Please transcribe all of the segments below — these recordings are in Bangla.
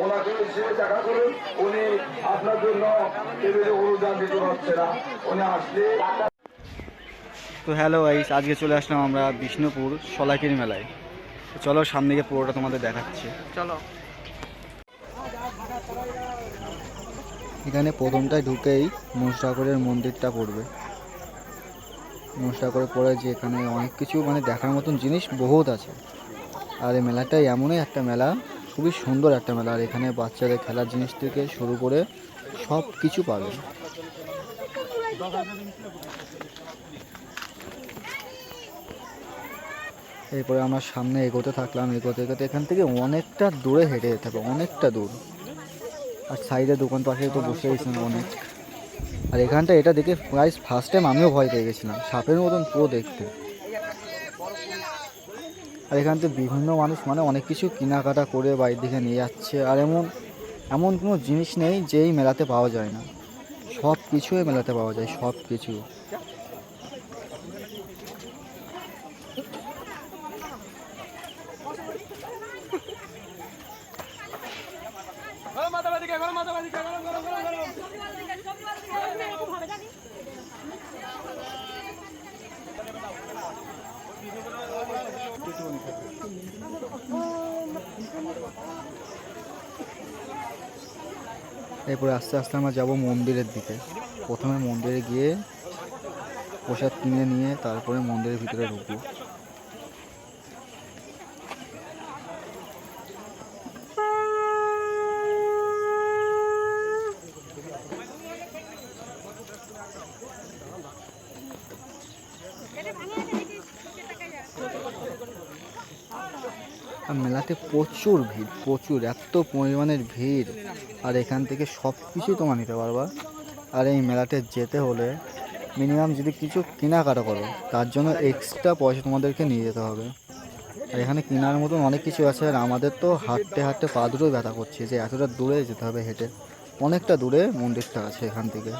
ওনাকে এসে দেখা করুন। উনি আপনার জন্য টেবিলে অনুদান দিতে পারছে না, উনি আসলে। তো হ্যালো গাইস, আজকে চলে আসলাম আমরা বিষ্ণুপুর শলাকির মেলায়। তো চলো সামনে গিয়ে পুরোটা তোমাদের দেখাচ্ছি, চলো। এখানে প্রথমটায় ঢুকেই মনসা ঠাকুরের মন্দিরটা পড়বে। মনসা ঠাকুরের পরে যে এখানে অনেক কিছু মানে দেখার মতন জিনিস বহুত আছে। আর এই মেলাটাই এমনই একটা মেলা, খুবই সুন্দর একটা মেলা। আর এখানে বাচ্চাদের খেলার জিনিস থেকে শুরু করে সব কিছু পাবে। এরপরে আমরা সামনে এগোতে থাকলাম, এগোতে এগোতে এখান থেকে অনেকটা দূরে হেঁটে যেতে হবে, অনেকটা দূর। আর সাইডে দোকান পাশে তো বসে গেছিলাম অনেক। আর এখানটা এটা দেখে প্রায় ফার্স্ট টাইম আমিও ভয় পেয়ে গেছিলাম, সাপের মতন পুরো দেখতে। আর এখান থেকে বিভিন্ন মানুষ মানে অনেক কিছু কেনাকাটা করে বাইরের দিকে নিয়ে যাচ্ছে। আর এমন এমন কোনো জিনিস নেই যে এই মেলাতে পাওয়া যায় না, সব কিছুই মেলাতে পাওয়া যায়, সব কিছু। এরপরে আস্তে আস্তে আমরা যাব মন্দিরের দিকে। প্রথমে মন্দিরে গিয়ে প্রসাদ কিনে নিয়ে তারপরে মন্দিরের ভিতরে ঢুকবো। মেলাতে প্রচুর ভিড়, প্রচুর, এত পরিমাণের ভিড়। আর এখান থেকে সব কিছুই তোমরা নিতে পারবা। আর এই মেলাতে যেতে হলে মিনিমাম যদি কিছু কেনাকাটা করো তার জন্য এক্সট্রা পয়সা তোমাদেরকে নিয়ে যেতে হবে। আর এখানে কেনার মতন অনেক কিছু আছে। আর আমাদের তো হাঁটতে হাঁটতে পা দুটো ব্যথা করছে, যে এতটা দূরে যেতে হবে হেঁটে, অনেকটা দূরে মন্দিরটা আছে এখান থেকে।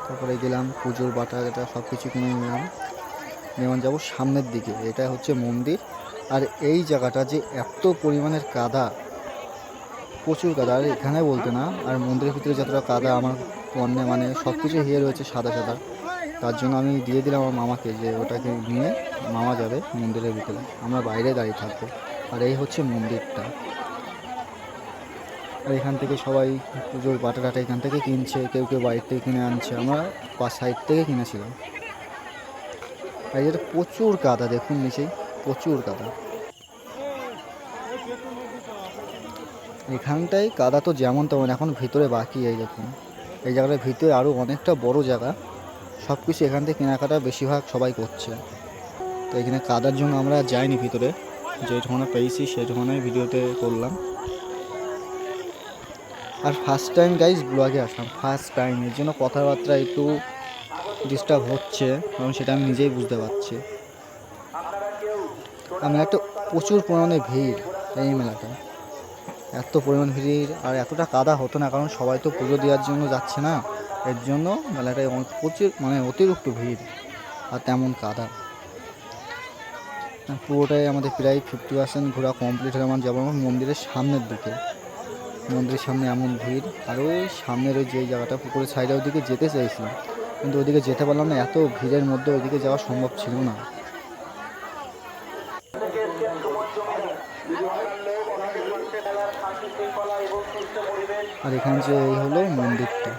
তারপরে গেলাম পুজোর বাটা এটা সব কিছু কিনে নিলাম। যেমন যাবো সামনের দিকে, এটা হচ্ছে মন্দির। আর এই জায়গাটা যে এত পরিমাণের কাদা, প্রচুর কাদা। আর এখানে বলতে না, আর মন্দিরের ভিতরে যতটা কাদা আমার পণ্যে মানে সব কিছু হিয়ে রয়েছে সাদা সাদা। তার জন্য আমি দিয়ে দিলাম আমার মামাকে, যে ওটাকে নিয়ে মামা যাবে মন্দিরের ভিতরে, আমরা বাইরে দাঁড়িয়ে থাকবো। আর এই হচ্ছে মন্দিরটা। আর এখান থেকে সবাই পুজোর বাটা টাটা এখান থেকে কিনছে, কেউ কেউ বাইরে থেকে কিনে আনছে, আমরা সাইড থেকে কিনেছিলাম। আর এটা প্রচুর কাদা, দেখুন নিচেই প্রচুর কাদা। এখানটায় কাদা তো যেমন তেমন, এখন ভিতরে বাকি। এই দেখুন এই জায়গাটার ভিতরে আরও অনেকটা বড় জায়গা, সব কিছু এখান থেকে কেনাকাটা বেশিরভাগ সবাই করছে। তো এখানে কাদার জন্য আমরা যাইনি ভিতরে, যেটুকুনা পেয়েছি সেটুকুনাই ভিডিওতে করলাম। আর ফার্স্ট টাইম গাইজ ব্লগে আসলাম, ফার্স্ট টাইম, এর জন্য কথাবার্তা একটু ডিস্টার্ব হচ্ছে, কারণ সেটা আমি নিজেই বুঝতে পারছি। আমি একটা প্রচুর পরিমাণে ভিড় এই মেলাটা, এত পরিমাণ ভিড়। আর এতটা কাদা হতো না, কারণ সবাই তো পুজো দেওয়ার জন্য যাচ্ছে না, এর জন্য মেলাটায় প্রচুর মানে অতিরিক্ত ভিড় আর তেমন কাদা। পুরোটাই আমাদের প্রায় 50% ঘোরা কমপ্লিট হয়ে আমার যাবো মন্দিরের সামনের দিকে। মন্দিরের সামনে এমন ভিড়। আর ওই সামনের ওই যে জায়গাটা পুকুরের সাইডে ওইদিকে যেতে চাইছিলাম, কিন্তু ওইদিকে যেতে পারলাম না, এত ভিড়ের মধ্যে ওইদিকে যাওয়া সম্ভব ছিল না। আর এখানে যে এই হলো মন্দিরটা,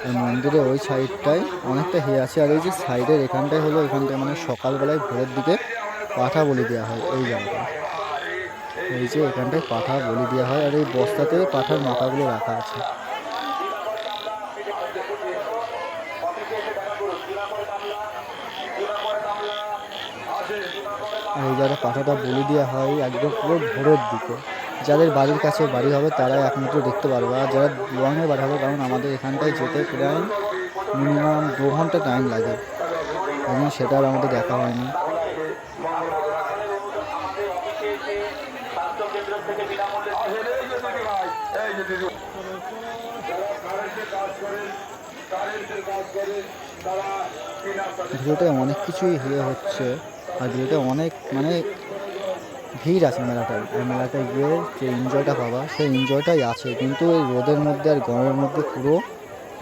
এই মন্দিরের ওই সাইডটায় অনেকটা হেয়ে আছে। আর এই যে সাইডের এখানটায় হলো, এখানটায় মানে সকালবেলায় ভোরের দিকে পাঠা বলি দেওয়া হয় এই জায়গাটায়। এই যে এখানটায় পাঠা বলি দেওয়া হয়, আর এই বস্তাতে পাঠার মাথাগুলো রাখা আছে। আর এই জায়গায় পাঠাটা বলি দেওয়া হয় একদম পুরো ভোরের দিকে। যাদের বাড়ির কাছে বাড়ি হবে তারা একমাত্র দেখতে পারবে, আর যারা লংয়ে বাড়ি হবে, কারণ আমাদের এখানটায় যেতে প্রায় মিনিমাম 2 ঘন্টা টাইম লাগে, এবং সেটা আর আমাদের দেখা হয়নি। স্বাস্থ্য কেন্দ্র থেকে বিনামূল্যে কাজ করেন, কারেন্টের কাজ করেন, তারা ভিডিওতে অনেক কিছুই হচ্ছে, আর ভিডিওতে অনেক মানে ভিড় আছে মেলাটায়। আর মেলাটায় গিয়ে যে এনজয়টা পাবা সেই এনজয়টাই আছে, কিন্তু এই রোদের মধ্যে আর গরমের মধ্যে পুরো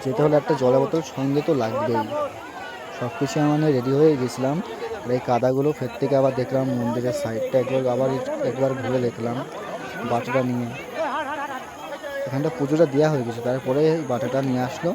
যেতে হলে একটা জলের বোতল সঙ্গে তো লাগবেই। সব কিছু মানে রেডি হয়ে গেছিলাম। আর এই কাদাগুলো ফের থেকে আবার দেখলাম মন্দিরের সাইডটা একবার ঘুরে দেখলাম বাটাটা নিয়ে। এখানটা পুজোটা দেওয়া হয়ে গেছে, তারপরে এই বাটাটা নিয়ে আসলো।